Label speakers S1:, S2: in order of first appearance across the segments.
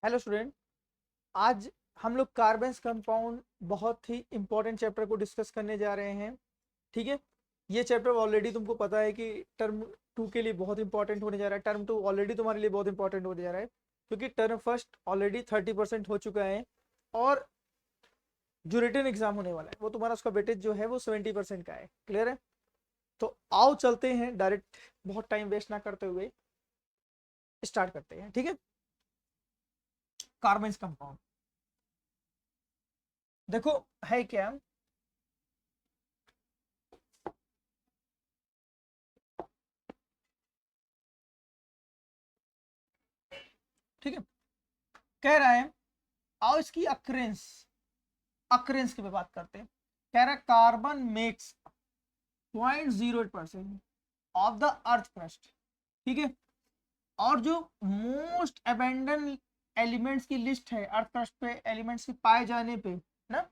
S1: Hello student. आज हम लोग कार्बन्स कंपाउंड बहुत ही इंपॉर्टेंट चैप्टर को डिस्कस करने जा रहे हैं। ठीक है, ये चैप्टर ऑलरेडी तुमको पता है कि टर्म टू के लिए बहुत इंपॉर्टेंट होने जा रहा है। टर्म टू ऑलरेडी तुम्हारे लिए बहुत इंपॉर्टेंट होने जा रहा है क्योंकि टर्म फर्स्ट ऑलरेडी 30% हो चुका है और जो रिटन एग्जाम होने वाला है वो तुम्हारा उसका वेटेज जो है वो 70% का है। क्लियर है? तो आओ चलते हैं डायरेक्ट, बहुत टाइम वेस्ट ना करते हुए स्टार्ट करते हैं। ठीक है, कार्बन्स कंपाउंड देखो है क्या। ठीक है, कह रहा है आओ इसकी अक्रेंस की बात करते हैं। कह रहा है carbon makes 0.08% of the earth crust. ठीक है, और जो मोस्ट अबेंडन एलिमेंट्स की लिस्ट है अर्थ क्रस्ट पे एलिमेंट्स के पाए जाने पे ना,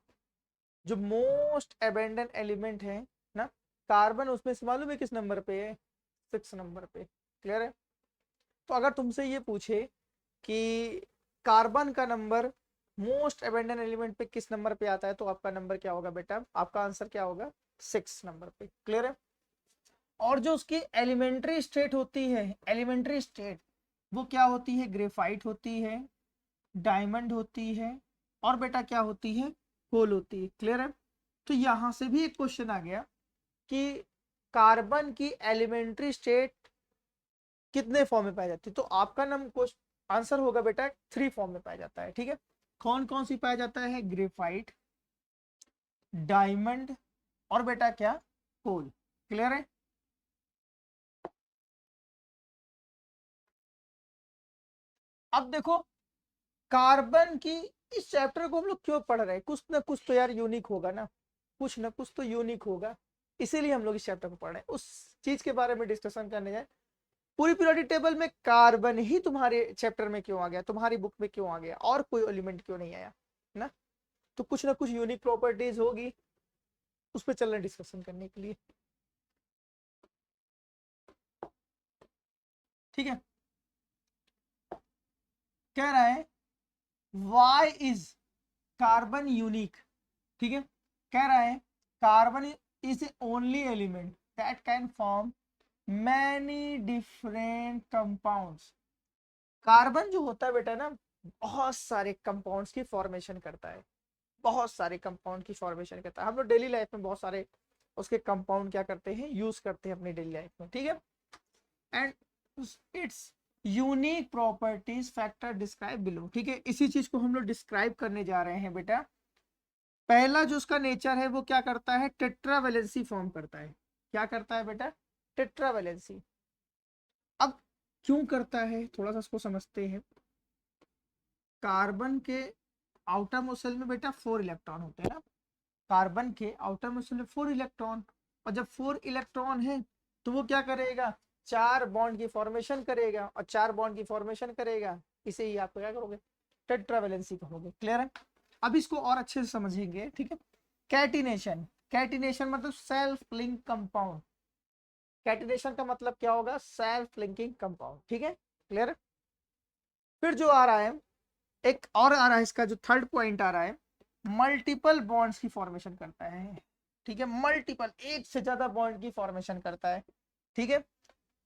S1: जो मोस्ट अबेंडन एलिमेंट है ना कार्बन, उसमें से मालूम है किस नंबर पे है? 6 नंबर पे। क्लियर है? तो अगर तुमसे ये पूछे कि कार्बन का नंबर मोस्ट अबेंडन एलिमेंट पे किस नंबर पे आता है तो आपका नंबर क्या होगा बेटा? आपका आंसर क्या होगा? 6 नंबर पे। क्लियर है? और जो उसकी एलिमेंट्री स्टेट होती है, एलिमेंट्री स्टेट वो क्या होती है? ग्रेफाइट होती है, डायमंड होती है और बेटा क्या होती है? कोल होती है। क्लियर है? तो यहां से भी एक क्वेश्चन आ गया कि कार्बन की एलिमेंट्री स्टेट कितने फॉर्म में पाई जाती है, तो आपका नंबर आंसर होगा बेटा 3 फॉर्म में पाया जाता है। ठीक है, कौन कौन सी पाया जाता है? ग्रेफाइट, डायमंड और बेटा क्या? कोल। क्लियर है? अब देखो कार्बन की इस चैप्टर को हम लोग क्यों पढ़ रहे हैं? कुछ ना कुछ तो यार यूनिक होगा ना, कुछ ना कुछ तो यूनिक होगा, इसीलिए हम लोग इस चैप्टर को पढ़ रहे हैं। उस चीज के बारे में डिस्कशन करने जाए। पूरी पीरियोडिक टेबल में कार्बन ही तुम्हारे चैप्टर में क्यों आ गया, तुम्हारी बुक में क्यों आ गया, और कोई एलिमेंट क्यों नहीं आया ना? तो कुछ ना कुछ यूनिक प्रॉपर्टीज होगी, उस पर चल रहे डिस्कशन करने के लिए। ठीक है, कह रहा है वाई इज कार्बन यूनिक। ठीक है, कह रहा है carbon is A only element that can form many different compounds. Carbon जो होता है बेटा ना, बहुत सारे कंपाउंड्स की फॉर्मेशन करता है, बहुत सारे कंपाउंड की फॉर्मेशन करता है। हम लोग डेली लाइफ में बहुत सारे उसके कंपाउंड क्या करते हैं? यूज करते हैं अपनी डेली लाइफ में। ठीक है, and it's unique properties factor describe below. ठीक है, इसी चीज को हम लोग डिस्क्राइब करने जा रहे हैं बेटा। पहला जो उसका नेचर है वो क्या करता है? टेट्रावेलेंसी फॉर्म करता है। क्या करता है बेटा? टेट्रावेलेंसी। अब क्यों करता है थोड़ा सा इसको समझते हैं। कार्बन के आउटर मोशन में बेटा 4 इलेक्ट्रॉन होते हैं ना, कार्बन के आउटर मोशन में 4 इलेक्ट्रॉन, और जब 4 इलेक्ट्रॉन है तो वो क्या करेगा? 4 बॉन्ड की फॉर्मेशन करेगा, और 4 बॉन्ड की फॉर्मेशन करेगा, इसे ही आप क्या करोगे? टेट्रावेलेंसी कहोगे। क्लियर है? अब इसको और अच्छे से समझेंगे। ठीक है, कैटिनेशन। कैटिनेशन मतलब सेल्फ लिंक कंपाउंड। कैटिनेशन का मतलब क्या होगा? Self linking compound. ठीक है, क्लियर है? फिर जो आ रहा है, एक और आ रहा है, इसका जो थर्ड पॉइंट आ रहा है, मल्टीपल बॉन्ड्स की फॉर्मेशन करता है। ठीक है, मल्टीपल, एक से ज्यादा बॉन्ड की फॉर्मेशन करता है। ठीक है,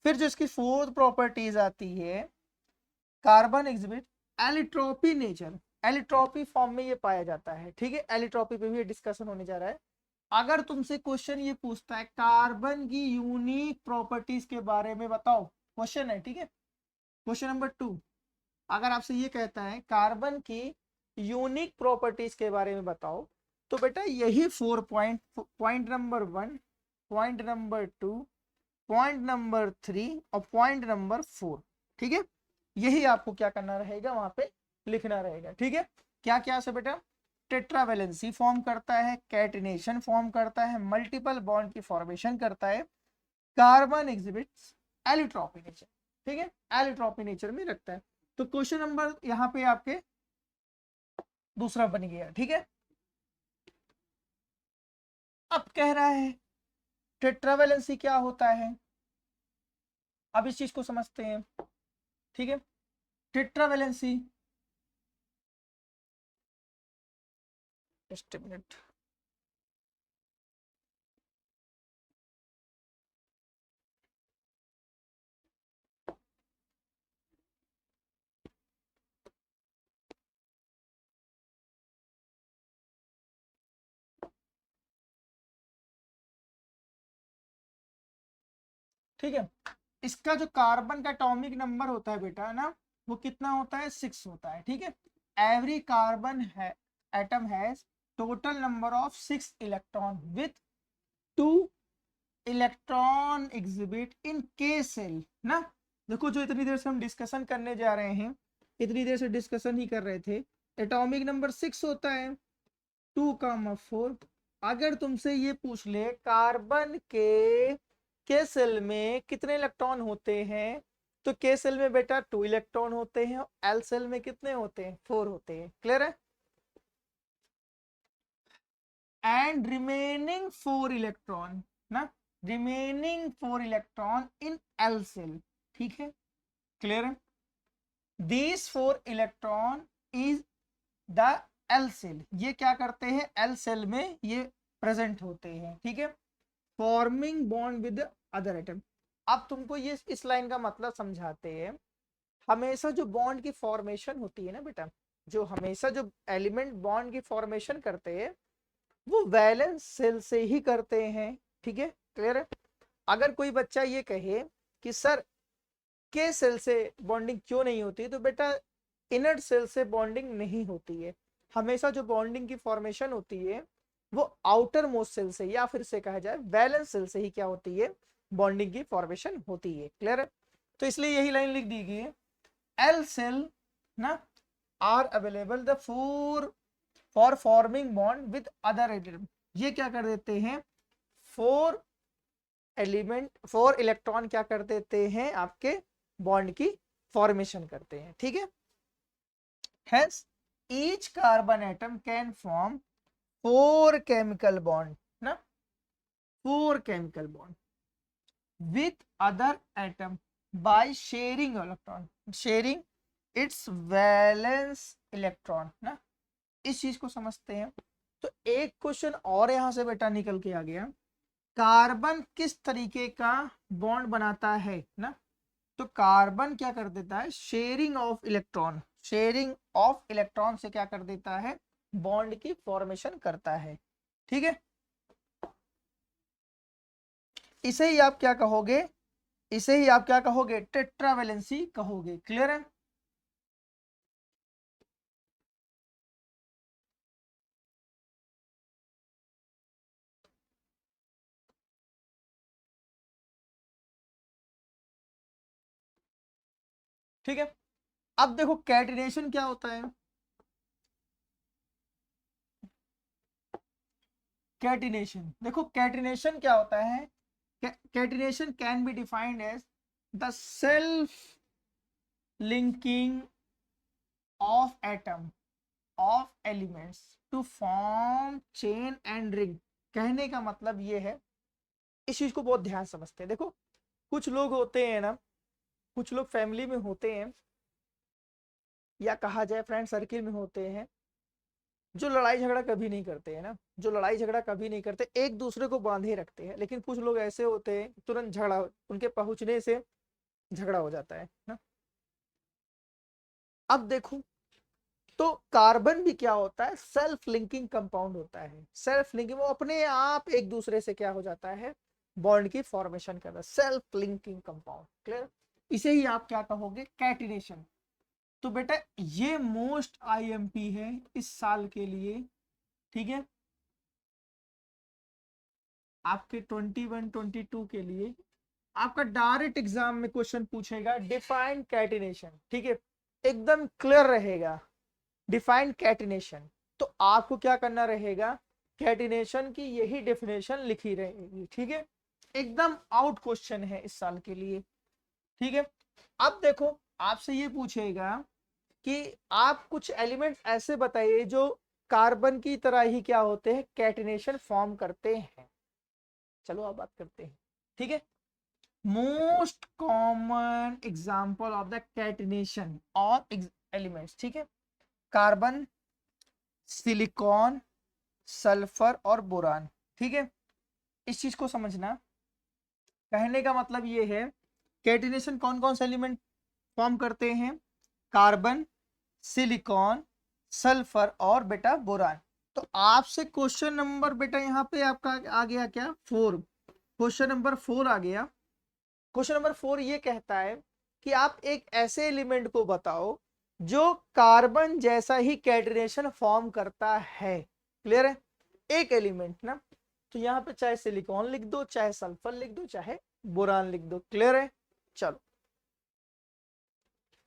S1: फिर जो इसकी फोर्थ प्रॉपर्टीज आती है, कार्बन एग्जिबिट एलिट्रोपी नेचर। एलिट्रोपी फॉर्म में ये पाया जाता है। ठीक है, एलिट्रोपी पे भी डिस्कशन होने जा रहा है। अगर तुमसे क्वेश्चन ये पूछता है कार्बन की यूनिक प्रॉपर्टीज के बारे में बताओ, क्वेश्चन है। ठीक है, क्वेश्चन नंबर 2, अगर आपसे ये कहता है कार्बन की यूनिक प्रॉपर्टीज के बारे में बताओ, तो बेटा यही 4 point, point number 1, point number 2, point number 3 और पॉइंट नंबर 4। ठीक है, यही आपको क्या करना रहेगा? वहां पे लिखना रहेगा। ठीक है, क्या क्या से बेटा? टेट्रावेलेंसी फॉर्म करता है, कैटिनेशन फॉर्म करता है, मल्टीपल बॉन्ड की फॉर्मेशन करता है, कार्बन एग्जिबिट्स एलिट्रोपी नेचर। ठीक है, एलिट्रोपी नेचर में रखता है। तो क्वेश्चन नंबर यहाँ पे आपके दूसरा बन गया। ठीक है, अब कह रहा है टेट्रावेलेंसी क्या होता है, अब इस चीज को समझते हैं। ठीक है, टेट्रावेलेंसी जस्ट मिनट। ठीक है, इसका जो कार्बन का एटॉमिक नंबर होता है बेटा ना, वो कितना होता है, 6 होता है। ठीक है, एवरी कार्बन है atom has total number of 6 electron with 2 electron exhibit in K shell ना। देखो जो इतनी देर से हम डिस्कशन करने जा रहे हैं, इतनी देर से डिस्कशन ही कर रहे थे, एटॉमिक नंबर 6 होता है, 2,4। अगर तुमसे ये पूछ ले कार्बन के सेल में कितने इलेक्ट्रॉन होते हैं, तो के सेल में बेटा 2 इलेक्ट्रॉन होते हैं, एल सेल में कितने होते हैं, 4 होते हैं। क्लियर है? एंड रिमेनिंग 4 इलेक्ट्रॉन ना, remaining 4 electron in L shell. ठीक है, क्लियर है? These 4 electron is the L shell, ये क्या करते हैं, एल सेल में ये प्रेजेंट होते हैं। ठीक है, forming bond with other atom. अब तुमको ये इस लाइन का मतलब समझाते हैं। हमेशा जो बॉन्ड की फॉर्मेशन होती है ना बेटा, जो हमेशा जो एलिमेंट बॉन्ड की फॉर्मेशन करते हैं वो वैलेंस सेल से ही करते हैं। ठीक है, क्लियर है? अगर कोई बच्चा ये कहे कि सर के सेल से बॉन्डिंग क्यों नहीं होती, तो बेटा इनर सेल से बॉन्डिंग नहीं होती है। हमेशा जो बॉन्डिंग की फॉर्मेशन होती है वो आउटर मोस्ट सेल से, या फिर से कहा जाए वैलेंस सेल से ही क्या होती है, बॉन्डिंग की फॉर्मेशन होती है। क्लियर है? तो इसलिए यही लाइन लिख दी गई है, एल सेल ना are available the for forming bond with other atom. ये क्या कर देते हैं, 4 इलेक्ट्रॉन क्या कर देते हैं, आपके बॉन्ड की फॉर्मेशन करते हैं। ठीक है, hence each carbon atom can form 4 chemical bond ना, 4 chemical bond with other atom by sharing electron, sharing its valence electron ना। इस चीज को समझते हैं। तो एक क्वेश्चन और यहां से बेटा निकल के आ गया, कार्बन किस तरीके का बॉन्ड बनाता है ना। तो कार्बन क्या कर देता है, sharing of electron, sharing of electron से क्या कर देता है, बॉन्ड की फॉर्मेशन करता है। ठीक है, इसे ही आप क्या कहोगे, इसे ही आप क्या कहोगे, टेट्रावेलेंसी कहोगे। क्लियर है? ठीक है, अब देखो कैटिनेशन क्या होता है। कैटिनेशन, देखो कैटिनेशन क्या होता है, catenation can be defined as the self linking of atom of elements to form chain and ring. कहने का मतलब ये है, इस चीज को बहुत ध्यान समझते हैं। देखो कुछ लोग होते हैं ना, कुछ लोग फैमिली में होते हैं, या कहा जाए फ्रेंड सर्किल में होते हैं, जो लड़ाई झगड़ा कभी नहीं करते हैं ना, जो लड़ाई झगड़ा कभी नहीं करते, एक दूसरे को बांधे रखते हैं। लेकिन कुछ लोग ऐसे होते हैं तुरंत झगड़ा, उनके पहुंचने से झगड़ा हो जाता है ना। अब देखो, तो कार्बन भी क्या होता है, सेल्फ लिंकिंग कंपाउंड होता है। सेल्फ लिंकिंग, वो अपने आप एक दूसरे से क्या हो जाता है, बॉन्ड की फॉर्मेशन करता है, सेल्फ लिंकिंग कंपाउंड। क्लियर? इसे ही आप क्या कहोगे, कैटिनेशन। तो बेटा ये मोस्ट आईएमपी है इस साल के लिए। ठीक है, आपके 21 22 के लिए आपका डायरेक्ट एग्जाम में क्वेश्चन पूछेगा डिफाइन कैटिनेशन। ठीक है, एकदम क्लियर रहेगा, डिफाइन कैटिनेशन। तो आपको क्या करना रहेगा, कैटिनेशन की यही डेफिनेशन लिखी रहेगी। ठीक है, एकदम आउट क्वेश्चन है इस साल के लिए। ठीक है, अब देखो आपसे ये पूछेगा कि आप कुछ एलिमेंट ऐसे बताइए जो कार्बन की तरह ही क्या होते हैं, कैटिनेशन फॉर्म करते हैं। चलो अब बात करते हैं। ठीक है, most common example of the catenation of elements. ठीक है, कार्बन, सिलिकॉन, सल्फर और बोरान। ठीक है, इस चीज को समझना। कहने का मतलब ये है कैटिनेशन कौन कौन से एलिमेंट फॉर्म करते हैं, कार्बन, सिलिकॉन, सल्फर और बेटा बोरान। तो आपसे क्वेश्चन नंबर बेटा यहाँ पे आपका आ गया क्या 4, क्वेश्चन नंबर 4 आ गया। क्वेश्चन नंबर 4 ये कहता है कि आप एक ऐसे एलिमेंट को बताओ जो कार्बन जैसा ही कैटिनेशन फॉर्म करता है। क्लियर है, एक एलिमेंट ना, तो यहाँ पे चाहे सिलिकॉन लिख दो, चाहे सल्फर लिख दो, चाहे बोरान लिख दो। क्लियर है, चलो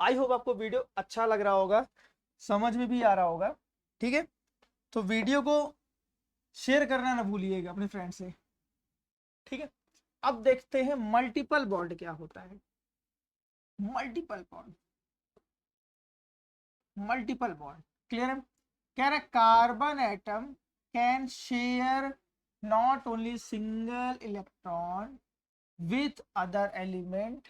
S1: आई होप आपको वीडियो अच्छा लग रहा होगा, समझ में भी आ रहा होगा। ठीक है, तो वीडियो को शेयर करना ना भूलिएगा अपने फ्रेंड से। ठीक है, अब देखते हैं मल्टीपल बॉन्ड क्या होता है। Multiple bond, multiple bond clear है, कह रहा है carbon atom can share not only single electron with other element,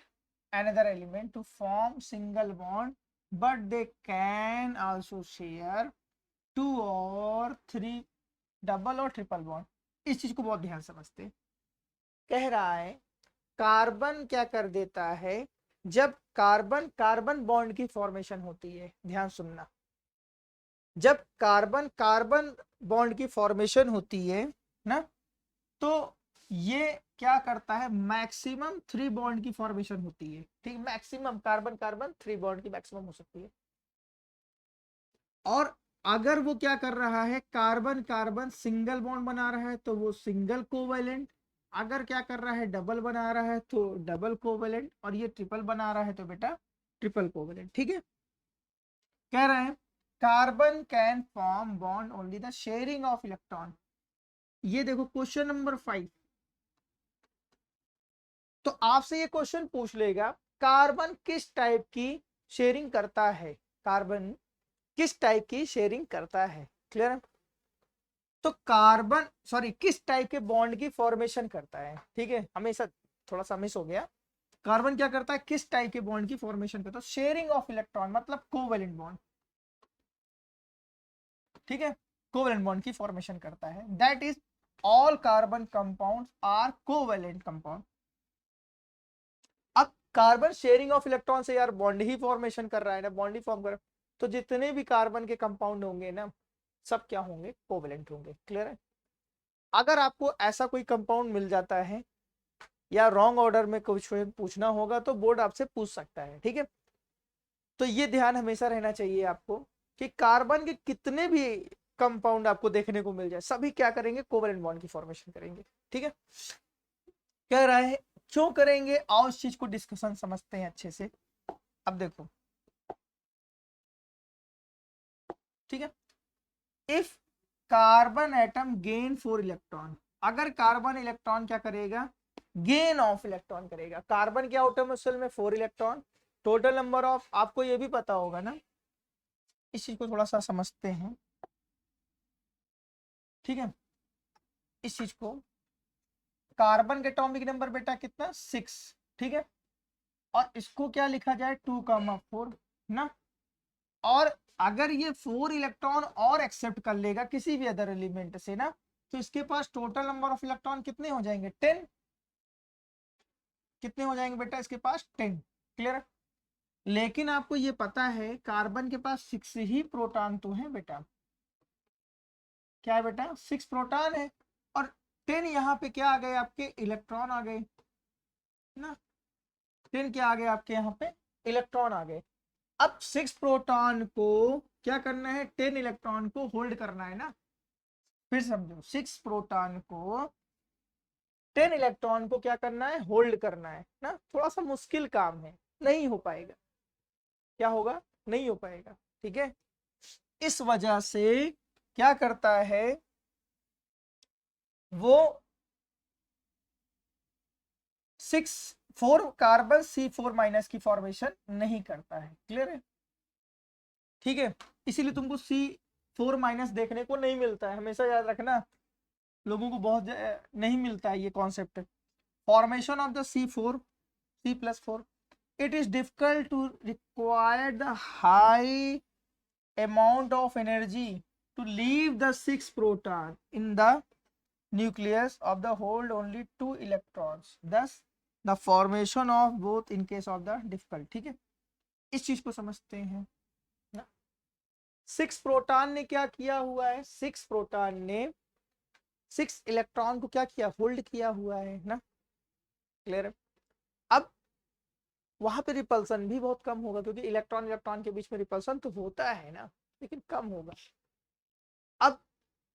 S1: another element to form single bond, but they can also share 2 or 3 double और triple bond. इस चीज को बहुत ध्यान समझते। कह रहा है कार्बन क्या कर देता है, जब कार्बन कार्बन बॉन्ड की फॉर्मेशन होती है, ध्यान सुनना, जब कार्बन कार्बन बॉन्ड की फॉर्मेशन होती है ना, तो ये क्या करता है, मैक्सिमम 3 बॉन्ड की फॉर्मेशन होती है। ठीक, मैक्सिमम कार्बन कार्बन 3 बॉन्ड की मैक्सिमम हो सकती है। और अगर वो क्या कर रहा है, कार्बन कार्बन सिंगल बॉन्ड बना रहा है तो वो सिंगल कोवेलेंट, अगर क्या कर रहा है डबल बना रहा है तो डबल कोवेलेंट, और ये ट्रिपल बना रहा है तो बेटा ट्रिपल कोवेलेंट। ठीक है, कह रहे हैं carbon can form bond only the sharing of electron. ये देखो क्वेश्चन नंबर 5, तो आपसे ये क्वेश्चन पूछ लेगा कार्बन किस टाइप की शेयरिंग करता है, कार्बन किस टाइप की शेयरिंग करता है। क्लियर है, तो कार्बन सॉरी किस टाइप के बॉन्ड की फॉर्मेशन करता है। ठीक है, हमेशा थोड़ा सा मिस हो गया। कार्बन क्या करता है, किस टाइप के बॉन्ड की फॉर्मेशन करता है, शेयरिंग ऑफ इलेक्ट्रॉन मतलब कोवेलेंट बॉन्ड। ठीक है, कोवेलेंट बॉन्ड की फॉर्मेशन करता है, that is all carbon compounds are covalent compound. अब कार्बन शेयरिंग ऑफ इलेक्ट्रॉन से यार बॉन्ड ही फॉर्मेशन कर रहा है ना, बॉन्ड ही फॉर्म कर रहा है, तो जितने भी कार्बन के कंपाउंड होंगे ना, सब क्या होंगे, कोवेलेंट होंगे। क्लियर है, अगर आपको ऐसा कोई कंपाउंड मिल जाता है या रॉन्ग ऑर्डर में कुछ पूछना होगा तो बोर्ड आपसे पूछ सकता है। ठीक है, तो ये ध्यान हमेशा रहना चाहिए आपको कि कार्बन के कितने भी कंपाउंड आपको देखने को मिल जाए, सभी क्या करेंगे, कोवेलेंट बॉन्ड की फॉर्मेशन करेंगे। ठीक है, कह रहा है क्यों करेंगे, आओ इस चीज को डिस्कशन समझते हैं अच्छे से। अब देखो, ठीक है, if carbon atom gain 4 electron, अगर कार्बन इलेक्ट्रॉन क्या करेगा, गेन ऑफ इलेक्ट्रॉन करेगा। कार्बन के आउटर मोलेक्युल में 4 इलेक्ट्रॉन, टोटल नंबर ऑफ, आपको ये भी पता होगा ना, इस चीज को थोड़ा सा समझते हैं। ठीक है, इस चीज को, कार्बन के एटॉमिक नंबर बेटा कितना 6। ठीक है, और इसको क्या लिखा जाए 2,4 ना, और अगर ये 4 इलेक्ट्रॉन और एक्सेप्ट कर लेगा किसी भी अदर एलिमेंट से ना, तो इसके पास टोटल नंबर ऑफ इलेक्ट्रॉन कितने हो जाएंगे 10। कितने हो जाएंगे बेटा इसके पास 10। क्लियर, लेकिन आपको ये पता है कार्बन के पास 6 ही प्रोटॉन तो है बेटा, क्या है बेटा 6 प्रोटॉन है, और 10 यहाँ पे क्या आ गए, आपके इलेक्ट्रॉन आ गए ना, 10 क्या आ गए आपके यहाँ पे, इलेक्ट्रॉन आ गए। अब 6 प्रोटॉन को क्या करना है, 10 इलेक्ट्रॉन को होल्ड करना है ना, फिर समझो 6 प्रोटॉन को 10 इलेक्ट्रॉन को क्या करना है, होल्ड करना है ना, थोड़ा सा मुश्किल काम है, नहीं हो पाएगा। क्या होगा, नहीं हो पाएगा। ठीक है, इस वजह से क्या करता है वो 4 कार्बन C4- की फॉर्मेशन नहीं करता है। क्लियर है, ठीक है, इसीलिए तुमको C4- देखने को नहीं मिलता है, हमेशा याद रखना, लोगों को बहुत नहीं मिलता है ये concept. Formation of the C+4, it is difficult to require the high amount of energy to leave the 6 proton in the nucleus of the hold only 2 electrons, thus the formation of both in case of the difficult। ठीक है, इस चीज को समझते हैं ना। 6 proton ने क्या किया हुआ है, 6 प्रोटॉन ने 6 इलेक्ट्रॉन को क्या किया, होल्ड किया हुआ है ना। क्लियर है। अब वहां पे रिपल्सन भी बहुत कम होगा, क्योंकि इलेक्ट्रॉन इलेक्ट्रॉन के बीच में रिपल्सन तो होता है ना, लेकिन कम होगा। अब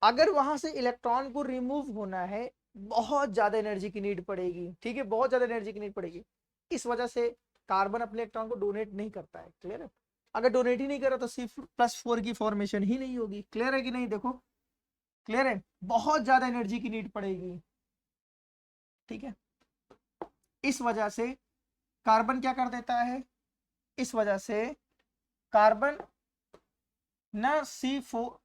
S1: अगर वहां से इलेक्ट्रॉन को रिमूव होना है, बहुत ज्यादा एनर्जी की नीड पड़ेगी। ठीक है, बहुत ज्यादा एनर्जी की नीड पड़ेगी। इस वजह से कार्बन अपने इलेक्ट्रॉन को डोनेट नहीं करता है। क्लियर है। अगर डोनेट ही नहीं करा तो C+4 की फॉर्मेशन ही नहीं होगी। क्लियर है कि नहीं, देखो क्लियर है, बहुत ज्यादा एनर्जी की नीड पड़ेगी। ठीक है, इस वजह से कार्बन क्या कर देता है, इस वजह से कार्बन न C4+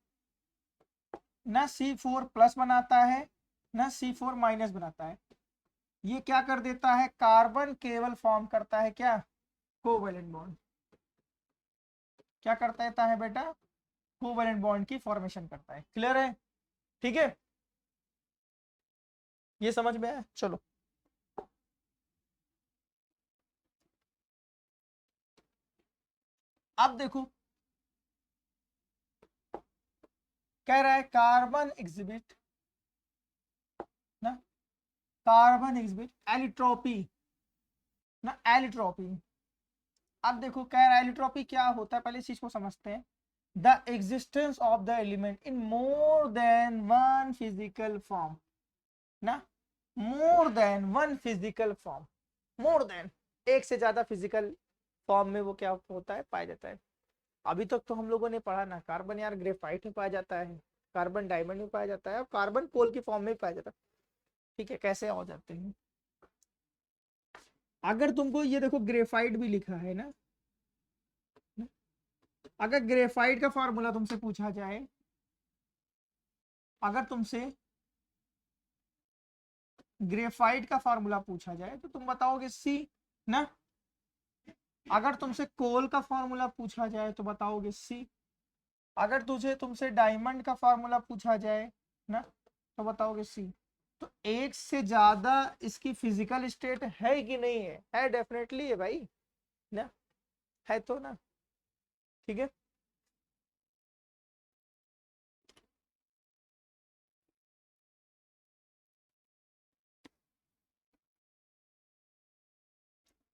S1: बनाता है, न C4- बनाता है। ये क्या कर देता है, कार्बन केवल फॉर्म करता है क्या, कोवैलेंट बॉन्ड। क्या करता देता है बेटा, कोवैलेंट बॉन्ड की फॉर्मेशन करता है। क्लियर है। ठीक है, ये समझ में आया। चलो अब देखो, कह रहा है कार्बन एग्जिबिट ना, कार्बन एग्जिबिट एलिट्रोपी ना, एलिट्रोपी। अब देखो कह रहा है एलिट्रोपी क्या होता है, पहले इस चीज को समझते हैं। The existence of the element in more than one physical form ना, more than one physical form, more than एक से ज्यादा फिजिकल फॉर्म में वो क्या होता है, पाया जाता है। अभी तक तो हम लोगों ने पढ़ा ना, कार्बन यार ग्रेफाइट में पाया जाता है, कार्बन डायमंड में पाया जाता है, और कार्बन कोल की फॉर्म में पाया जाता है। ठीक है, कैसे हो जाते हैं। अगर तुमको ये देखो ग्रेफाइट भी लिखा है ना, अगर ग्रेफाइट का फॉर्मूला तुमसे पूछा जाए, अगर तुमसे ग्रेफाइट का फॉर्मूला पूछा जाए तो तुम बताओगे सी ना। अगर तुमसे कोल का फॉर्मूला पूछा जाए तो बताओगे सी। अगर तुमसे डायमंड का फॉर्मूला पूछा जाए ना, तो बताओगे सी। तो एक से ज्यादा इसकी फिजिकल स्टेट है कि नहीं है डेफिनेटली है भाई ना, है तो ना। ठीक है,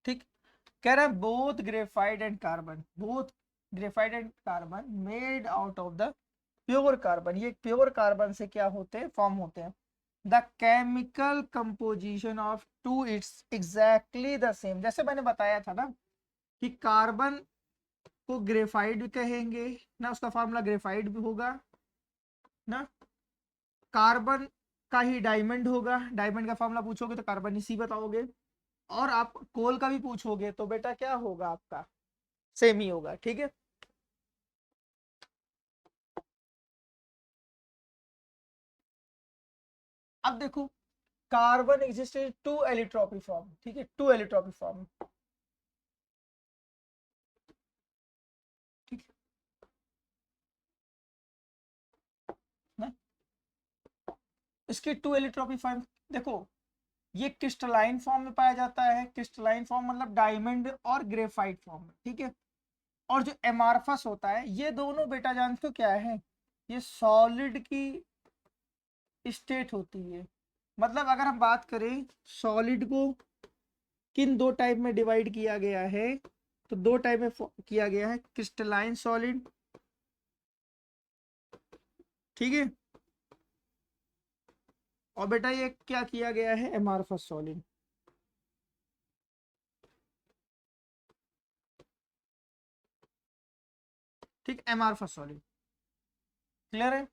S1: ठीक। कह रहा है both graphite and carbon, both graphite and carbon made out of the pure carbon, ये प्योर कार्बन से क्या होते हैं, फॉर्म होते हैं। The chemical composition of two its exactly the same, जैसे मैंने बताया था ना कि कार्बन को ग्रेफाइट भी कहेंगे ना, उसका फॉर्मूला ग्रेफाइट भी होगा ना। कार्बन का ही डायमंड होगा, डायमंड का फॉर्मूला पूछोगे तो कार्बन इसी बताओगे। और आप कोल का भी पूछोगे तो बेटा क्या होगा आपका, सेम ही होगा। ठीक है, अब देखो carbon exist in two allotropy form. ठीक है, टू एलिट्रोपी फॉर्म। ठीक है ना, इसकी टू एलिट्रोपी फॉर्म देखो, ये क्रिस्टलाइन फॉर्म में पाया जाता है। क्रिस्टलाइन फॉर्म मतलब डायमंड और ग्रेफाइट फॉर्म में। ठीक है, और जो एमार्फस होता है, ये दोनों बेटा जानते हो क्या है, ये सॉलिड की स्टेट होती है। मतलब अगर हम बात करें सॉलिड को किन दो टाइप में डिवाइड किया गया है, तो दो टाइप में किया गया है, क्रिस्टलाइन सॉलिड, ठीक है, और बेटा ये क्या किया गया है, एमार्फस सॉलिड। ठीक, एमार्फस सॉलिड। क्लियर है।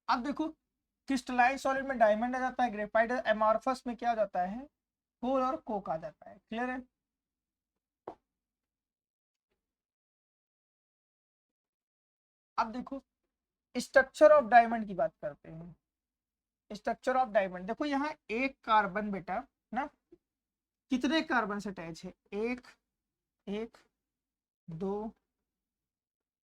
S1: अब देखो क्रिस्टलाइन सॉलिड में डायमंड आ जाता है, ग्रेफाइट, एमार्फस में क्या आ जाता है, कोल और कोक आ जाता है। क्लियर है। अब देखो स्ट्रक्चर ऑफ डायमंड की बात करते हैं। स्ट्रक्चर ऑफ डायमंड देखो, यहाँ एक कार्बन बेटा ना, कितने कार्बन से अटैच है, एक, एक, दो,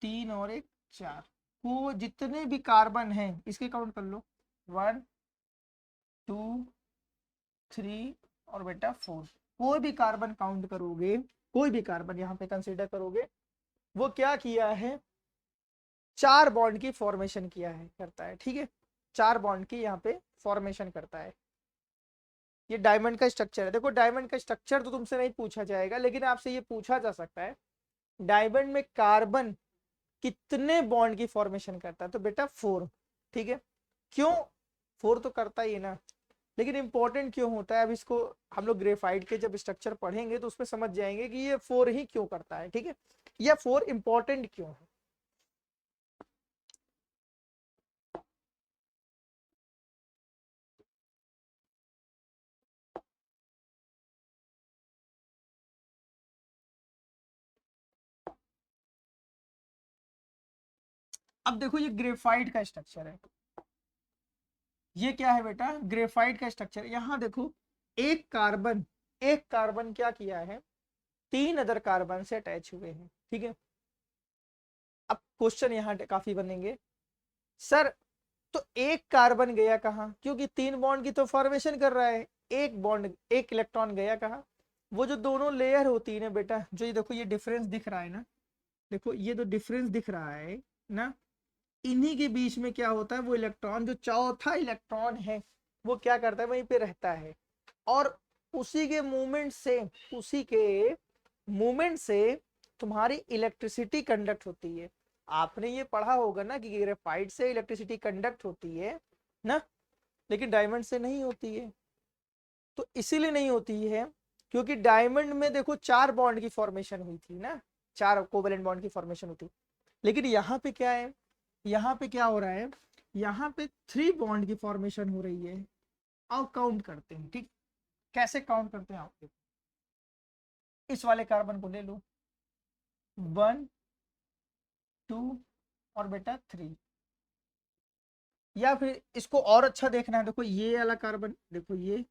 S1: तीन और एक, चार। वो जितने भी कार्बन हैं इसके काउंट कर लो, 1 2 3 और बेटा 4। कोई भी कार्बन काउंट करोगे, कोई भी कार्बन यहाँ पे कंसीडर करोगे, वो क्या किया है, 4 बॉन्ड की फॉर्मेशन किया है, करता है, ठीक है, 4 बॉन्ड की यहाँ पे फॉर्मेशन करता है। ये डायमंड का स्ट्रक्चर है। देखो डायमंड का स्ट्रक्चर तो तुमसे नहीं पूछा जाएगा, लेकिन आपसे ये पूछा जा सकता है डायमंड में कार्बन कितने बॉन्ड की फॉर्मेशन करता है, तो बेटा 4, ठीक है। क्यों 4 तो करता ही है ना, लेकिन इंपॉर्टेंट क्यों होता है, अब इसको हम लोग ग्रेफाइट के जब स्ट्रक्चर पढ़ेंगे तो उसमें समझ जाएंगे कि ये 4 ही क्यों करता है, ठीक है, या 4 इंपॉर्टेंट क्यों है। अब देखो ये ग्रेफाइट का स्ट्रक्चर है, ये क्या है बेटा, ग्रेफाइट का स्ट्रक्चर। यहाँ देखो एक कार्बन क्या किया है, 3 अदर कार्बन से अटैच हुए हैं, ठीक है। अब क्वेश्चन यहाँ काफी बनेंगे, सर तो एक कार्बन गया कहाँ, क्योंकि 3 बॉन्ड की तो फॉर्मेशन कर रहा है, एक बॉन्ड, एक इलेक्ट्रॉन गया कहाँ, वो जो दोनों लेयर होती है ना बेटा, जो ये देखो ये डिफरेंस दिख रहा है ना, देखो ये तो डिफरेंस दिख रहा है ना, इन्हीं के बीच में क्या होता है, वो इलेक्ट्रॉन जो चौथा इलेक्ट्रॉन है वो क्या करता है, वहीं पे रहता है, और उसी के मूवमेंट से, उसी के मूवमेंट से तुम्हारी इलेक्ट्रिसिटी कंडक्ट होती है। आपने ये पढ़ा होगा ना कि ग्रेफाइट से इलेक्ट्रिसिटी कंडक्ट होती है ना, लेकिन डायमंड से नहीं होती है। तो इसीलिए नहीं होती है क्योंकि डायमंड में देखो 4 बॉन्ड की फॉर्मेशन हुई थी ना, 4 कोवेलेंट बॉन्ड की फॉर्मेशन होती, लेकिन यहाँ पे क्या है, यहाँ पे क्या हो रहा है, यहाँ पे 3 बॉन्ड की फॉर्मेशन हो रही है। आओ काउंट करते हैं, ठीक, कैसे काउंट करते हैं, आप इस वाले कार्बन को ले लो, 1 2 और बेटा 3, या फिर इसको और अच्छा देखना है, देखो ये वाला कार्बन, देखो ये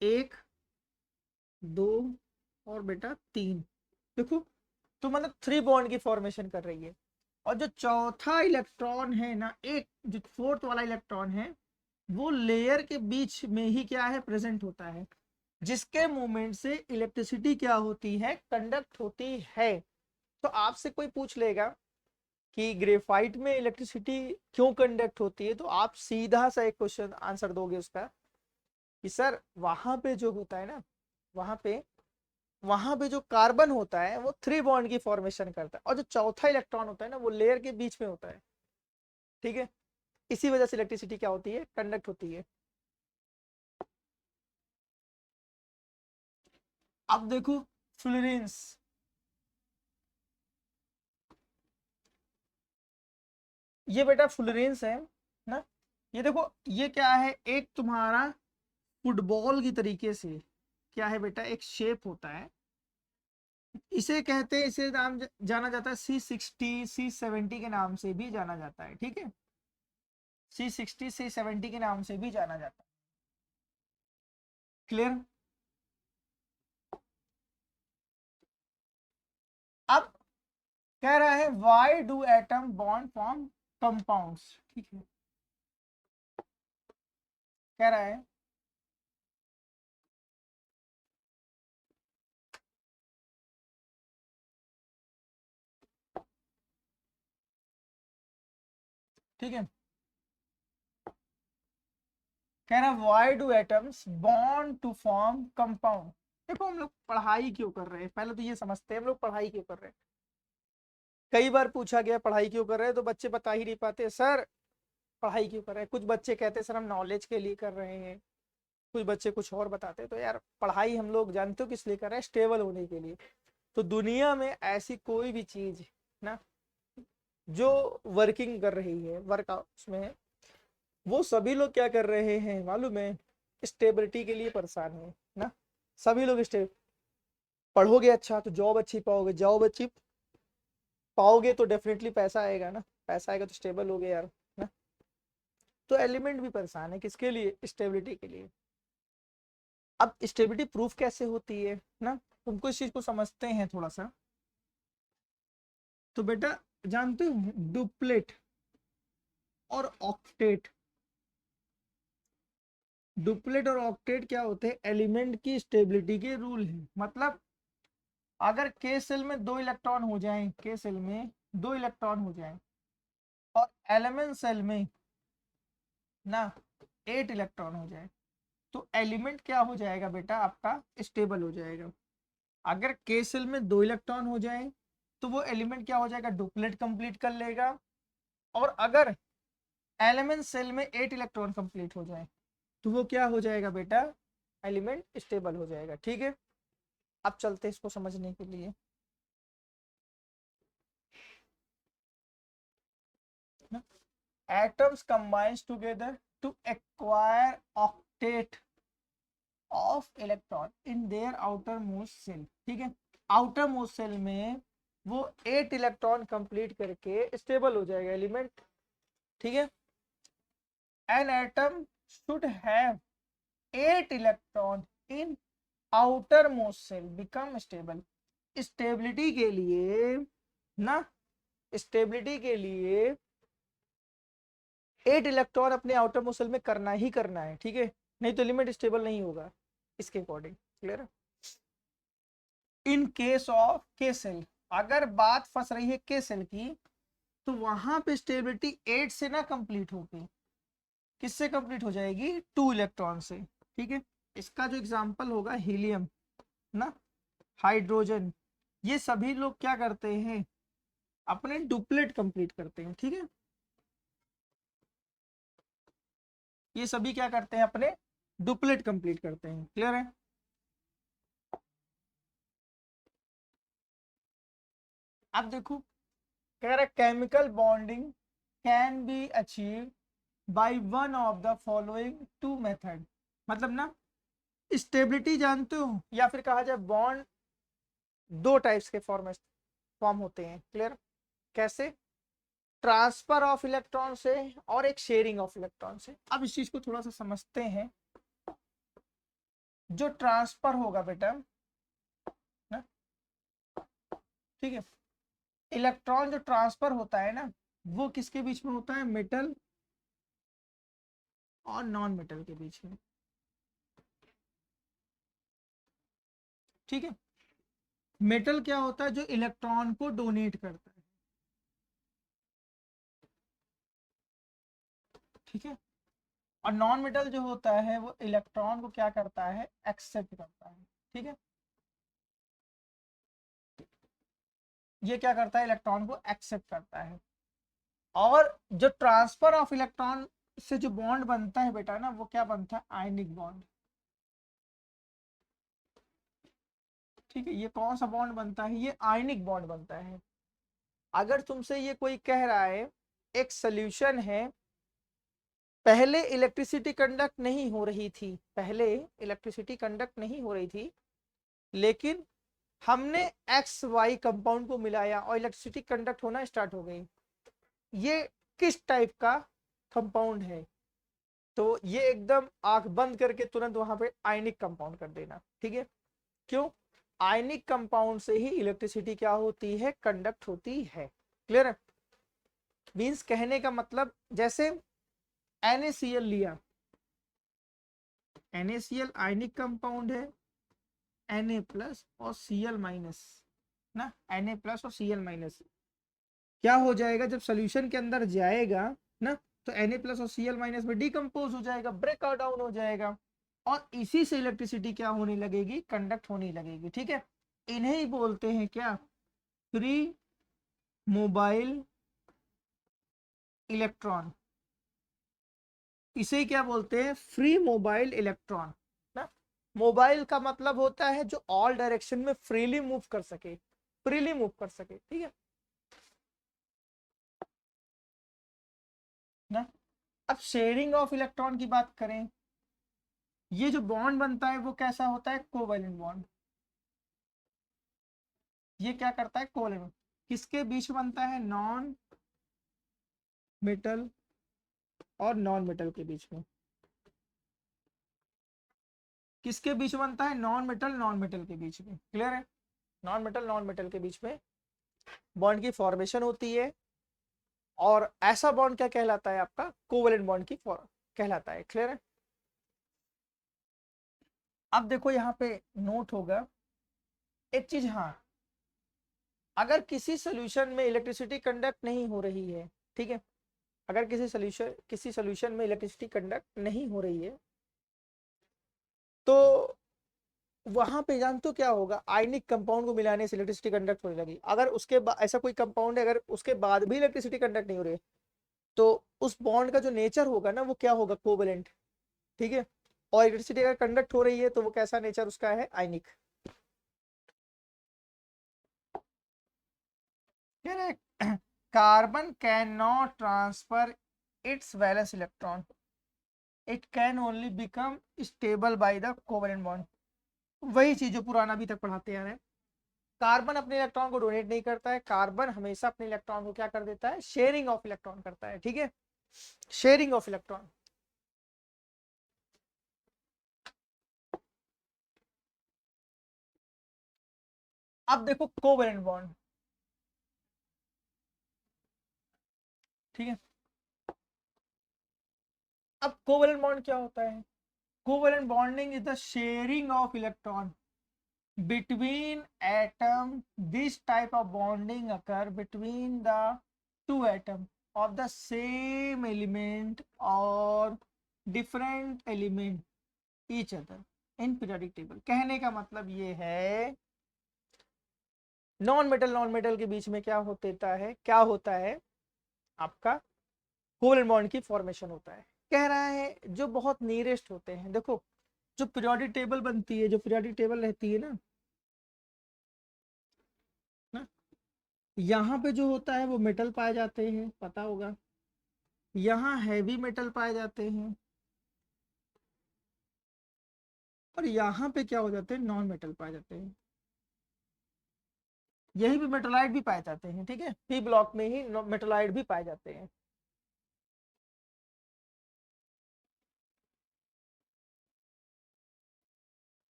S1: 1 2 और बेटा 3, देखो तो मतलब 3 बॉन्ड की फॉर्मेशन कर रही है। और जो चौथा इलेक्ट्रॉन है ना, एक जो फोर्थ वाला इलेक्ट्रॉन है, वो लेयर के बीच में ही क्या है, प्रेजेंट होता है, जिसके मूवमेंट से इलेक्ट्रिसिटी क्या होती है, कंडक्ट होती है। तो आपसे कोई पूछ लेगा कि ग्रेफाइट में इलेक्ट्रिसिटी क्यों कंडक्ट होती है, तो आप सीधा सा एक क्वेश्चन आंसर दोगे उसका कि सर वहां पे जो होता है ना, वहां पे जो कार्बन होता है वो 3 बॉन्ड की फॉर्मेशन करता है, और जो चौथा इलेक्ट्रॉन होता है ना, वो लेयर के बीच में होता है, ठीक है। इसी वजह से इलेक्ट्रिसिटी क्या होती है, कंडक्ट होती है। अब देखो फ्लोरेंस, ये बेटा फ्लोरेंस है ना, ये देखो ये क्या है, एक तुम्हारा फुटबॉल की तरीके से क्या है बेटा, एक शेप होता है, इसे कहते हैं, इसे नाम जाना जाता है C60 C70 के नाम से भी जाना जाता है, ठीक है, C60 C70 के नाम से भी जाना जाता है, क्लियर। अब कह रहा है why do atom bond form compounds, ठीक है, कह रहा है ठीक है, कह रहा है why do atoms bond to form compound. देखो हम लोग पढ़ाई क्यों कर रहे हैं, पहले तो ये समझते हैं हम लोग पढ़ाई क्यों कर रहे हैं। कई बार पूछा गया पढ़ाई क्यों कर रहे हैं, तो बच्चे बता ही नहीं पाते सर पढ़ाई क्यों कर रहे हैं। कुछ बच्चे कहते हैं सर हम नॉलेज के लिए कर रहे हैं, कुछ बच्चे कुछ और बताते हैं। तो यार पढ़ाई हम लोग जानते हो किस लिए कर रहे हैं, स्टेबल होने के लिए। तो दुनिया में ऐसी कोई भी चीज ना जो वर्किंग कर रही है, वर्क उसमें है, वो सभी लोग क्या कर रहे हैं मालूम है, स्टेबिलिटी के लिए परेशान है ना। सभी लोग स्टेबल, पढ़ोगे अच्छा तो जॉब अच्छी पाओगे, जॉब अच्छी पाओगे तो डेफिनेटली पैसा आएगा ना, पैसा आएगा तो स्टेबल हो गए यार ना। तो एलिमेंट भी परेशान है किसके लिए, स्टेबिलिटी के लिए। अब स्टेबिलिटी प्रूफ कैसे होती है ना, तुमको इस चीज को समझते हैं थोड़ा सा। तो बेटा जानते हो डुप्लेट और ऑक्टेट, डुप्लेट और ऑक्टेट क्या होते हैं, एलिमेंट की स्टेबिलिटी के रूल है। मतलब अगर के सेल में 2 इलेक्ट्रॉन हो जाएं, के सेल में 2 इलेक्ट्रॉन हो जाएं और एलिमेंट सेल में ना 8 इलेक्ट्रॉन हो जाए, तो एलिमेंट क्या हो जाएगा बेटा, आपका स्टेबल हो जाएगा। अगर के सेल में 2 इलेक्ट्रॉन हो जाए तो वो एलिमेंट क्या हो जाएगा, डुप्लेट कंप्लीट कर लेगा। और अगर एलिमेंट सेल में 8 इलेक्ट्रॉन कंप्लीट हो जाए तो वो क्या हो जाएगा बेटा, एलिमेंट स्टेबल हो जाएगा। ठीक है, अब चलते हैं इसको समझने के लिए ना। atoms combines together to acquire octet of electron in their outermost cell। ठीक है, आउटर मोस्ट सेल में वो 8 इलेक्ट्रॉन कंप्लीट करके स्टेबल हो जाएगा एलिमेंट। ठीक है, an atom should have 8 electron in outermost shell become stable. Stability के लिए ना, स्टेबिलिटी के लिए 8 इलेक्ट्रॉन अपने आउटर मोस्ट सेल में करना ही करना है। ठीक है, नहीं तो एलिमेंट स्टेबल नहीं होगा इसके अकॉर्डिंग। क्लियर है। इन केस ऑफ के सेल, अगर बात फंस रही है के सेल की, तो वहां पे स्टेबिलिटी 8 से ना कंप्लीट होगी, किससे कंप्लीट हो जाएगी, 2 इलेक्ट्रॉन से। ठीक है, इसका जो एग्जांपल होगा हीलियम ना, हाइड्रोजन, ये सभी लोग क्या करते हैं, अपने डुप्लेट कंप्लीट करते हैं। ठीक है, ये सभी क्या करते हैं, अपने डुप्लेट कंप्लीट करते हैं। क्लियर है। अब देखो, कह रहा chemical bonding can be achieve by one of the following 2 method. मतलब ना, स्टेबिलिटी जानते हो, या फिर कहा जाए बॉन्ड 2 टाइप्स के फॉर्म होते हैं। क्लियर, कैसे, ट्रांसफर ऑफ इलेक्ट्रॉन से और एक शेयरिंग ऑफ इलेक्ट्रॉन से। अब इस चीज को थोड़ा सा समझते हैं। जो ट्रांसफर होगा बेटा ना, ठीक है, इलेक्ट्रॉन जो ट्रांसफर होता है ना, वो किसके बीच में होता है, मेटल और नॉन मेटल के बीच में। ठीक है, मेटल क्या होता है, जो इलेक्ट्रॉन को डोनेट करता है। ठीक है, और नॉन मेटल जो होता है वो इलेक्ट्रॉन को क्या करता है, एक्सेप्ट करता है। ठीक है, ये क्या करता है, इलेक्ट्रॉन को एक्सेप्ट करता है। और जो ट्रांसफर ऑफ इलेक्ट्रॉन से जो बॉन्ड बनता है बेटा ना, वो क्या बनता है, आयनिक बॉन्ड। ठीक है, ये कौन सा बॉन्ड बनता है, ये आयनिक बॉन्ड बनता है। अगर तुमसे ये कोई कह रहा है, एक सोल्यूशन है, पहले इलेक्ट्रिसिटी कंडक्ट नहीं हो रही थी, पहले इलेक्ट्रिसिटी कंडक्ट नहीं हो रही थी, लेकिन हमने एक्स वाई कंपाउंड को मिलाया और इलेक्ट्रिसिटी कंडक्ट होना स्टार्ट हो गई। ये किस टाइप का कंपाउंड है, तो ये एकदम आंख बंद करके तुरंत वहां पे आयनिक कंपाउंड कर देना। ठीक है, क्यों, आयनिक कंपाउंड से ही इलेक्ट्रिसिटी क्या होती है, कंडक्ट होती है। क्लियर है। मींस कहने का मतलब, जैसे NaCl लिया, NaCl आयनिक कंपाउंड है, Na प्लस और Cl माइनस ना, Na प्लस और Cl माइनस क्या हो जाएगा, जब सोल्यूशन के अंदर जाएगा ना, तो Na प्लस और Cl माइनस में डिकम्पोज हो जाएगा, ब्रेक डाउन हो जाएगा, और इसी से इलेक्ट्रिसिटी क्या होने लगेगी, कंडक्ट होने लगेगी। ठीक है, इन्हें ही बोलते हैं क्या, फ्री मोबाइल इलेक्ट्रॉन। इसे क्या बोलते हैं, फ्री मोबाइल इलेक्ट्रॉन ना। मोबाइल का मतलब होता है जो ऑल डायरेक्शन में फ्रीली मूव कर सके, फ्रीली मूव कर सके। ठीक है ना। अब शेयरिंग ऑफ इलेक्ट्रॉन की बात करें, ये जो बॉन्ड बनता है वो कैसा होता है, कोवैलेंट बॉन्ड। ये क्या करता है, कोवैलेंट, किसके बीच बनता है, नॉन मेटल और नॉन मेटल के बीच में। किसके बीच बनता है, नॉन मेटल के बीच में, क्लियर है, नॉन मेटल के बीच में बॉन्ड की फॉर्मेशन होती है, और ऐसा बॉन्ड क्या कहलाता है आपका, कोवेलेंट बॉन्ड की कहलाता है, क्लियर है। अब देखो यहाँ पे नोट होगा एक चीज, हाँ, अगर किसी सोल्यूशन में इलेक्ट्रिसिटी कंडक्ट नहीं हो रही है, ठीक है, अगर किसी सोल्यूशन में इलेक्ट्रिसिटी कंडक्ट नहीं हो रही है, तो वहां पे जानते हो क्या होगा, आयनिक कंपाउंड को मिलाने से इलेक्ट्रिसिटी कंडक्ट होने लगी। अगर उसके बाद ऐसा कोई कंपाउंड है, अगर उसके बाद भी इलेक्ट्रिसिटी कंडक्ट नहीं हो रही है, तो उस बॉन्ड का जो नेचर होगा ना, वो क्या होगा, कोवेलेंट, ठीक है। और इलेक्ट्रिसिटी अगर कंडक्ट हो रही है तो वो कैसा नेचर उसका है, ionic, carbon can not transfer its valence electron, it can only become stable by the covalent bond. वही चीज जो पुराना अभी तक पढ़ाते आ रहे हैं, कार्बन अपने इलेक्ट्रॉन को डोनेट नहीं करता है, कार्बन हमेशा अपने इलेक्ट्रॉन को क्या कर देता है, शेयरिंग ऑफ इलेक्ट्रॉन करता है, ठीक है, शेयरिंग ऑफ इलेक्ट्रॉन। अब देखो कोवेलेंट बॉन्ड, ठीक है, अब कोवेलेंट बॉन्ड क्या होता है, covalent bonding is the sharing of electron between atom. This type of bonding occur between the two atoms of the same element or different element each other in periodic table। कहने का मतलब ये है, non metal के बीच में क्या होता है, क्या होता है आपका, कोवेलेंट बॉन्ड की फॉर्मेशन होता है। कह रहा है जो बहुत नियरेस्ट होते हैं, देखो जो पीरियोडिक टेबल बनती है, जो पीरियोडिक टेबल रहती है ना, यहाँ पे जो होता है वो मेटल पाए जाते हैं, पता होगा, यहाँ हैवी मेटल पाए जाते हैं, और यहाँ पे क्या हो जाते हैं, नॉन मेटल पाए जाते हैं। यही भी मेटलाइट भी पाए जाते हैं, ठीक है, पी ब्लॉक में ही मेटलाइट भी पाए जाते हैं।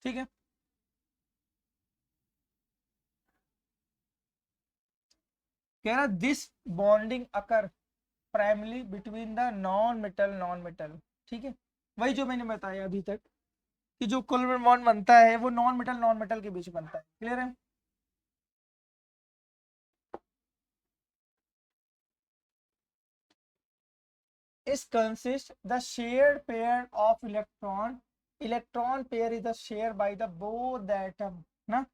S1: ठीक है, कह रहा this bonding occur primarily between the non metal, ठीक है, वही जो मैंने बताया अभी तक कि जो कोवेलेंट बॉन्ड बनता है वो नॉन मेटल के बीच बनता है, क्लियर है। is consist the shared pair of electron pair is the share by the both the atom ना।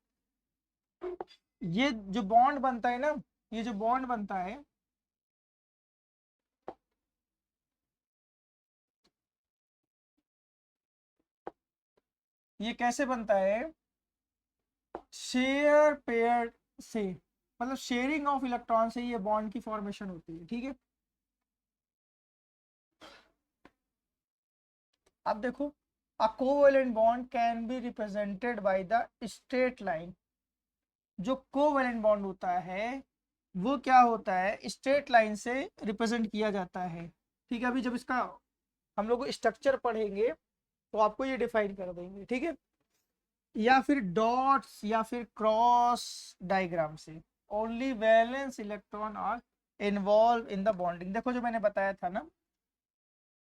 S1: ये जो बॉन्ड बनता है ना, ये जो बॉन्ड बनता है, ये कैसे बनता है, शेयर पेयर से, मतलब शेयरिंग ऑफ इलेक्ट्रॉन से ये बॉन्ड की फॉर्मेशन होती है, ठीक है। अब देखो, अ covalent bond can be represented by the straight line. जो कोवेलेंट बॉन्ड होता है वो क्या होता है, स्ट्रेट लाइन से रिप्रेजेंट किया जाता है, ठीक है। अभी जब इसका हम लोग स्ट्रक्चर पढ़ेंगे तो आपको ये डिफाइन कर देंगे, ठीक है, या फिर डॉट्स या फिर क्रॉस डायग्राम से। Only valence electron are involve in the bonding. देखो जो मैंने बताया था ना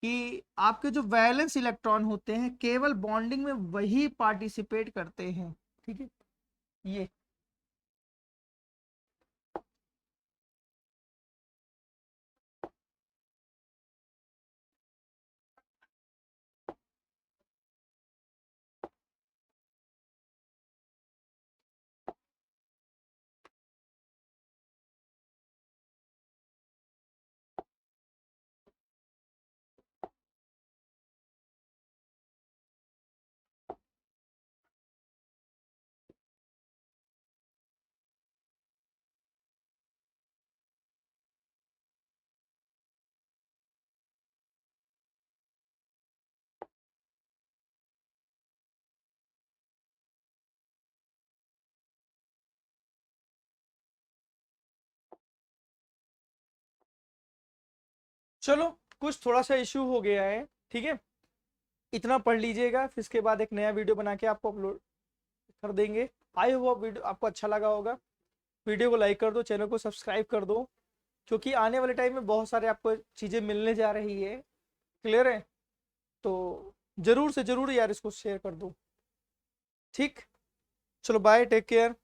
S1: कि आपके जो वैलेंस इलेक्ट्रॉन होते हैं केवल बॉन्डिंग में वही पार्टिसिपेट करते हैं, ठीक है, ये चलो कुछ थोड़ा सा इश्यू हो गया है, ठीक है, इतना पढ़ लीजिएगा, फिर इसके बाद एक नया वीडियो बना के आपको अपलोड कर देंगे। आई होप वीडियो आपको अच्छा लगा होगा। वीडियो को लाइक कर दो, चैनल को सब्सक्राइब कर दो, क्योंकि आने वाले टाइम में बहुत सारे आपको चीज़ें मिलने जा रही है। क्लियर है? तो ज़रूर से ज़रूर यार इसको शेयर कर दो। ठीक, चलो बाय, टेक केयर।